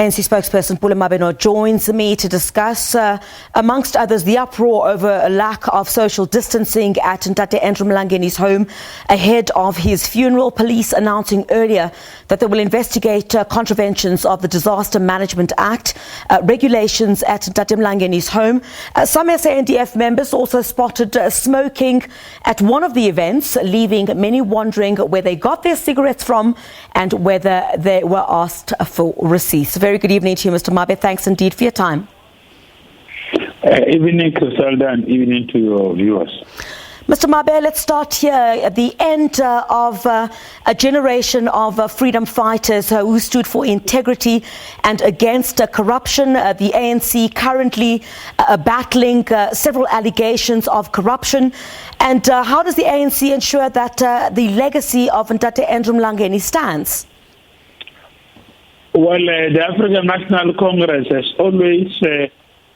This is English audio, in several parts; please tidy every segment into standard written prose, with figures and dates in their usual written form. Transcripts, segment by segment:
ANC spokesperson Pule Mabe joins me to discuss, amongst others, the uproar over a lack of social distancing at Andrew Mlangeni's home ahead of his funeral. Police announcing earlier that they will investigate contraventions of the Disaster Management Act, regulations at Mlangeni's home. Some SANDF members also spotted smoking at one of the events, leaving many wondering where they got their cigarettes from and whether they were asked for receipts. Very good evening to you, Mr. Mabe. Thanks indeed for your time. Evening, Griselda, and evening to your viewers. Mr. Mabe, let's start here at the end of a generation of freedom fighters who stood for integrity and against corruption. The ANC currently battling several allegations of corruption. And how does the ANC ensure that the legacy of Andrew Mlangeni stands? Well, the African National Congress has always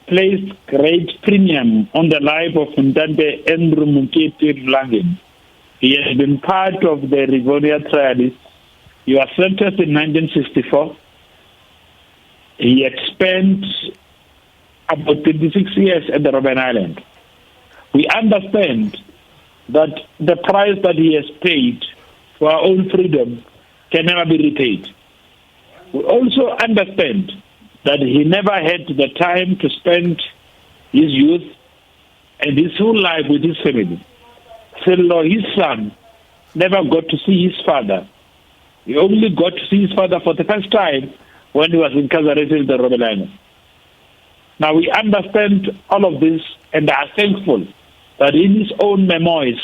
placed great premium on the life of Andrew Mlangeni. He has been part of the Rivonia trialists. He was sentenced in 1964. He had spent about 26 years at the Robben Island. We understand that the price that he has paid for our own freedom can never be repaid. We also understand that he never had the time to spend his youth and his whole life with his family. So his son never got to see his father. He only got to see his father for the first time when he was incarcerated in the Robben Island. Now we understand all of this and are thankful that in his own memoirs,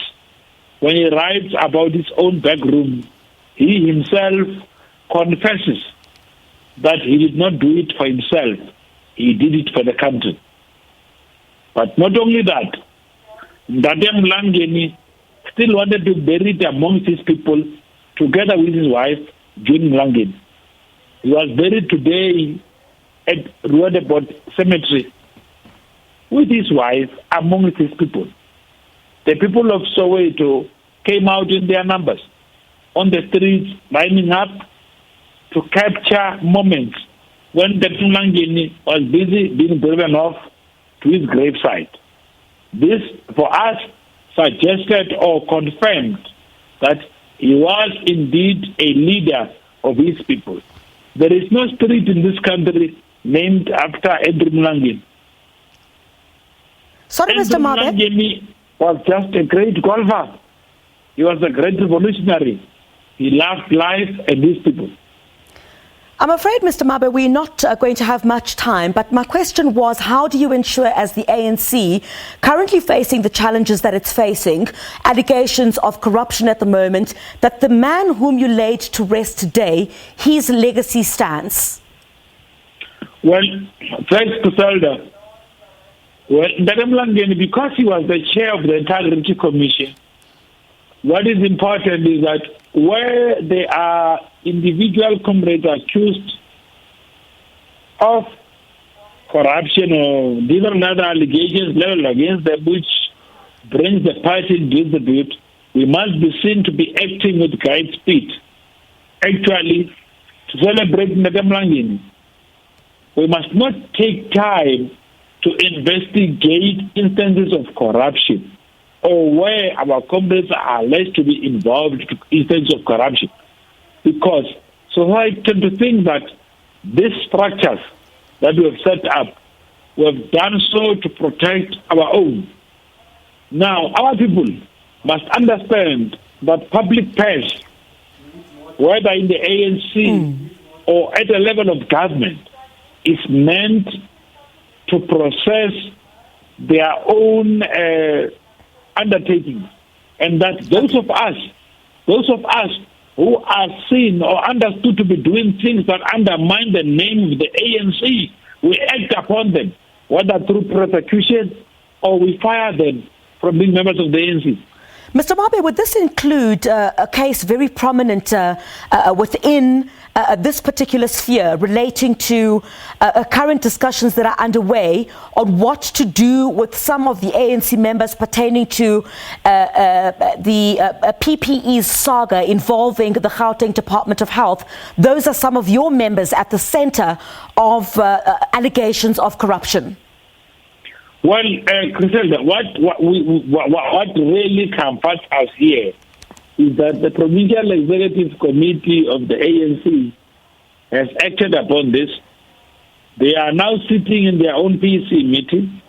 when he writes about his own back room, he himself confesses that he did not do it for himself, he did it for the country. But not only that, Mlangeni still wanted to bury it amongst his people together with his wife, June Mlangeni. He was buried today at Ruadebot Cemetery with his wife amongst his people. The people of Soweto came out in their numbers on the streets, lining up to capture moments when Mlangeni was busy being driven off to his gravesite. This, for us, suggested or confirmed that he was indeed a leader of his people. There is no street in this country named after Andrew Mlangeni. Sorry, Mr. Mabe. Mlangeni was just a great golfer. He was a great revolutionary. He loved life and his people. I'm afraid, Mr. Mabe, we're not going to have much time, but my question was, how do you ensure, as the ANC, currently facing the challenges that it's facing, allegations of corruption at the moment, that the man whom you laid to rest today, his legacy stands? Well, thanks to Zelda. Well, Mlangeni, because he was the chair of the Integrity Commission, what is important is that where there are individual comrades accused of corruption or different other allegations leveled against them, which brings the party in disrepute, we must be seen to be acting with great speed. Actually, to celebrate Mlangeni, we must not take time to investigate instances of corruption or where our comrades are alleged to be involved in instances of corruption. Because so I tend to think that these structures that we have set up, we have done so to protect our own. Now, our people must understand that public purse, whether in the ANC or at the level of government, is meant to process their own undertakings, and that those of us who are seen or understood to be doing things that undermine the name of the ANC, we act upon them, whether through prosecution or we fire them from being members of the ANC. Mr. Mabe, would this include a case very prominent within this particular sphere relating to current discussions that are underway on what to do with some of the ANC members pertaining to the PPE's saga involving the Gauteng Department of Health? Those are some of your members at the center of allegations of corruption. Well, Griselda, what really comforts us here is that the Provincial Executive Committee of the ANC has acted upon this. They are now sitting in their own PC meeting.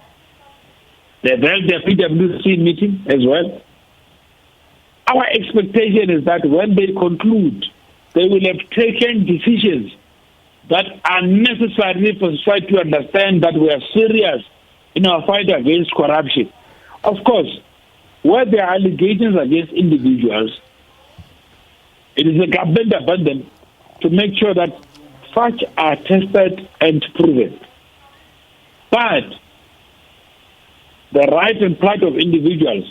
They've held their PwC meeting as well. Our expectation is that when they conclude, they will have taken decisions that are necessary for society to understand that we are serious in our fight against corruption. Of course, where there are allegations against individuals, it is the government abandon to make sure that such are tested and proven. But the right and plight of individuals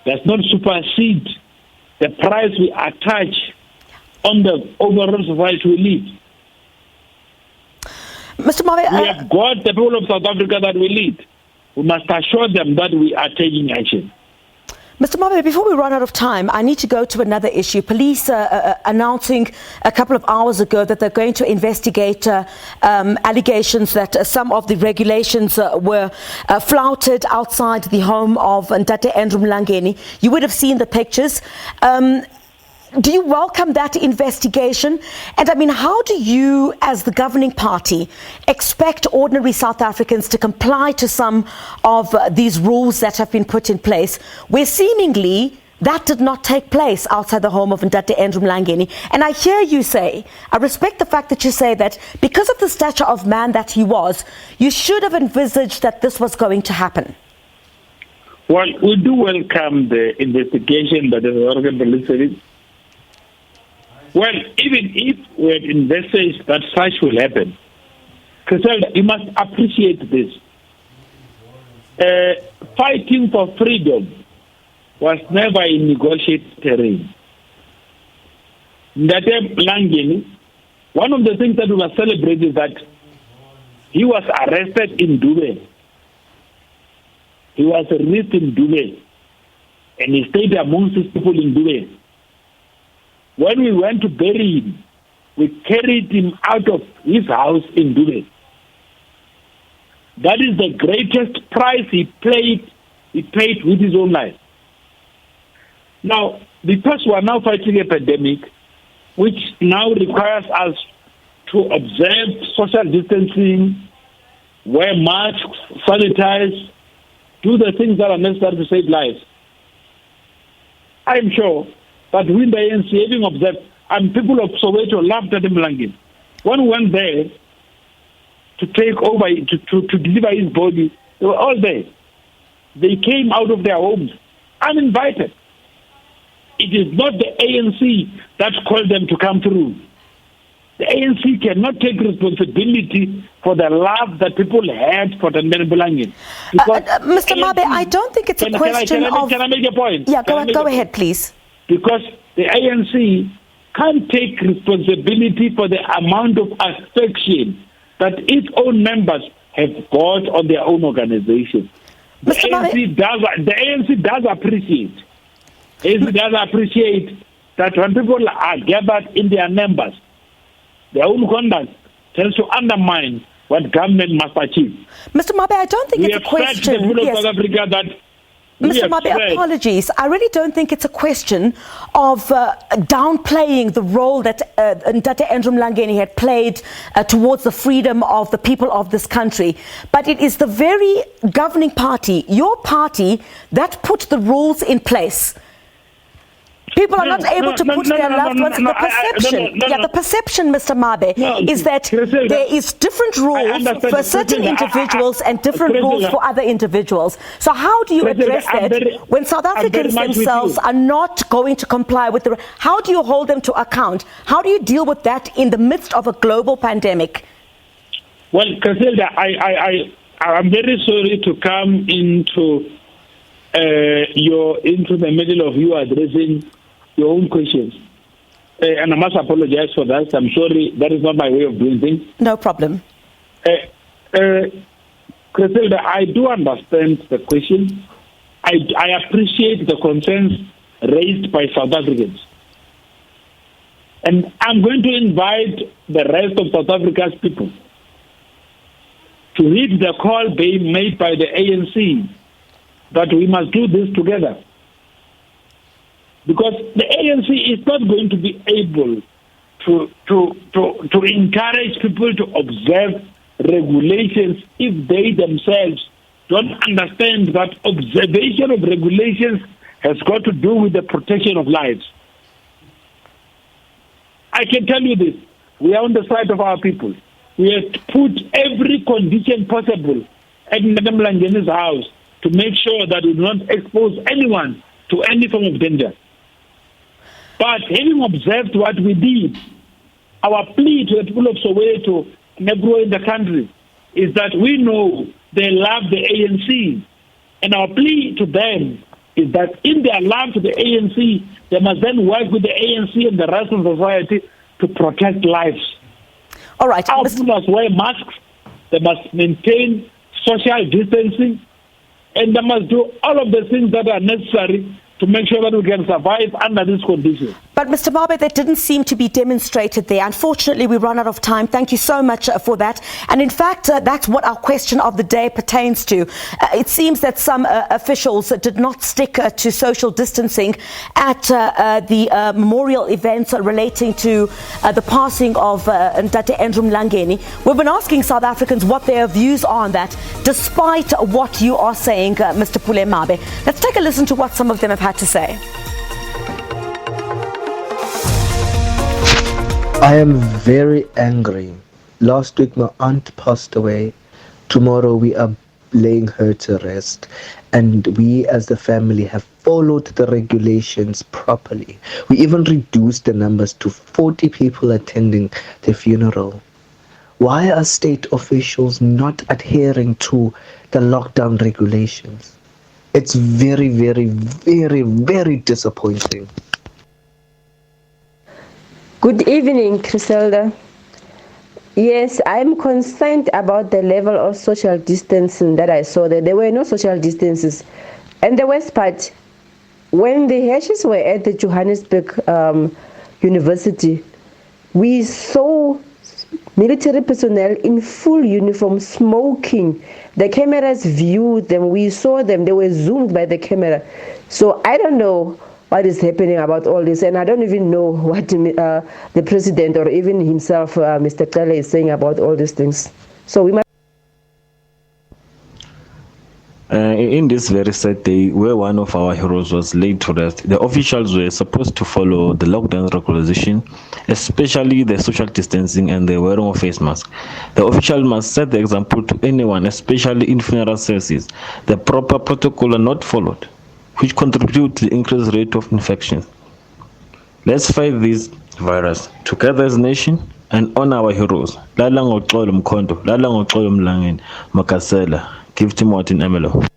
does not supersede the price we attach on the overall society we live. Mr. Mabe, we have got the people of South Africa that we lead. We must assure them that we are taking action. Mr. Mabe, before we run out of time, I need to go to another issue. Police announcing a couple of hours ago that they're going to investigate allegations that some of the regulations were flouted outside the home of Ntate Andrew Mlangeni. You would have seen the pictures. Do you welcome that investigation? And I mean, how do you, as the governing party, expect ordinary South Africans to comply to some of these rules that have been put in place, where seemingly that did not take place outside the home of Ntate Andrew Mlangeni? And I hear you say, I respect the fact that you say that because of the stature of man that he was, you should have envisaged that this was going to happen. Well, we do welcome the investigation that is organized. Well, even if we had envisaged that such will happen, Griselda, you must appreciate this. Fighting for freedom was never in negotiated terrain. Ntate Mlangeni, one of the things that we must celebrate is that he was arrested in Dubai. He was released in Dubai, and he stayed amongst his people in Dubai. When we went to bury him, we carried him out of his house in Dubai. That is the greatest price he paid with his own life. Now, because we are now fighting a pandemic, which now requires us to observe social distancing, wear masks, sanitize, do the things that are necessary to save lives, I am sure that we in the ANC, having observed, and people of Soweto loved Ntate Mlangeni. When we went there to take over, to deliver his body, they were all there. They came out of their homes uninvited. It is not the ANC that called them to come through. The ANC cannot take responsibility for the love that people had for Ntate Mlangeni. Mr. Mabe, I don't think it's a question of... Can I make a point? Yeah, go ahead, please. Because the ANC can't take responsibility for the amount of affection that its own members have got on their own organization. The ANC does appreciate. ANC does appreciate that when people are gathered in their numbers, their own conduct tends to undermine what government must achieve. Mr. Mabe, I don't think it's a question. Yes. South Africa that Mr. Mabe, apologies. I really don't think it's a question of downplaying the role that Ntate Andrew Mlangeni had played towards the freedom of the people of this country. But it is the very governing party, your party, that put the rules in place. People are not able to put their loved ones. The perception, Mr. Mabe, is that there is different rules for certain individuals and different rules for other individuals. So how do you address that when South Africans themselves are not going to comply with the... How do you hold them to account? How do you deal with that in the midst of a global pandemic? Well, Griselda, I'm very sorry to come into you're into the middle of you addressing your own questions. And I must apologize for that. I'm sorry. That is not my way of doing things. No problem. Griselda, I do understand the question. I appreciate the concerns raised by South Africans. And I'm going to invite the rest of South Africa's people to heed the call being made by the ANC that we must do this together. Because the ANC is not going to be able to encourage people to observe regulations if they themselves don't understand that observation of regulations has got to do with the protection of lives. I can tell you this, we are on the side of our people. We have put every condition possible at Madam Mlangeni's house to make sure that we do not expose anyone to any form of danger. But having observed what we did, our plea to the people of Soweto and everywhere in the country is that we know they love the ANC. And our plea to them is that in their love to the ANC, they must then work with the ANC and the rest of society to protect lives. All right. Our people must wear masks, they must maintain social distancing, and they must do all of the things that are necessary to make sure that we can survive under these conditions. But Mr. Mabe, that didn't seem to be demonstrated there. Unfortunately, we run out of time. Thank you so much for that. And in fact, that's what our question of the day pertains to. It seems that some officials did not stick to social distancing at the memorial events relating to the passing of Ntate Andrew Mlangeni. We've been asking South Africans what their views are on that, despite what you are saying, Mr. Pule Mabe. Let's take a listen to what some of them have had to say. I am very angry. Last week my aunt passed away. Tomorrow we are laying her to rest. And we as the family have followed the regulations properly. We even reduced the numbers to 40 people attending the funeral. Why are state officials not adhering to the lockdown regulations? It's very, very, very, very disappointing. Good evening, Griselda. Yes, I'm concerned about the level of social distancing that I saw there. There were no social distances. And the worst part, when the ashes were at the Johannesburg University, we saw military personnel in full uniform smoking. The cameras viewed them. We saw them. They were zoomed by the camera. So I don't know what is happening about all this, and I don't even know what the president or even himself, Mr. Kale, is saying about all these things. So we must. In this very sad day where one of our heroes was laid to rest, the officials were supposed to follow the lockdown regulation, especially the social distancing and the wearing of face masks. The official must set the example to anyone, especially in funeral services. The proper protocol are not followed, which contribute to the increased rate of infections. Let's fight this virus together as a nation and honor our heroes. Lala ngoxolo Mkhondo, lala ngoxolo Mlangeni, Makasela, Give Timothy Emelo.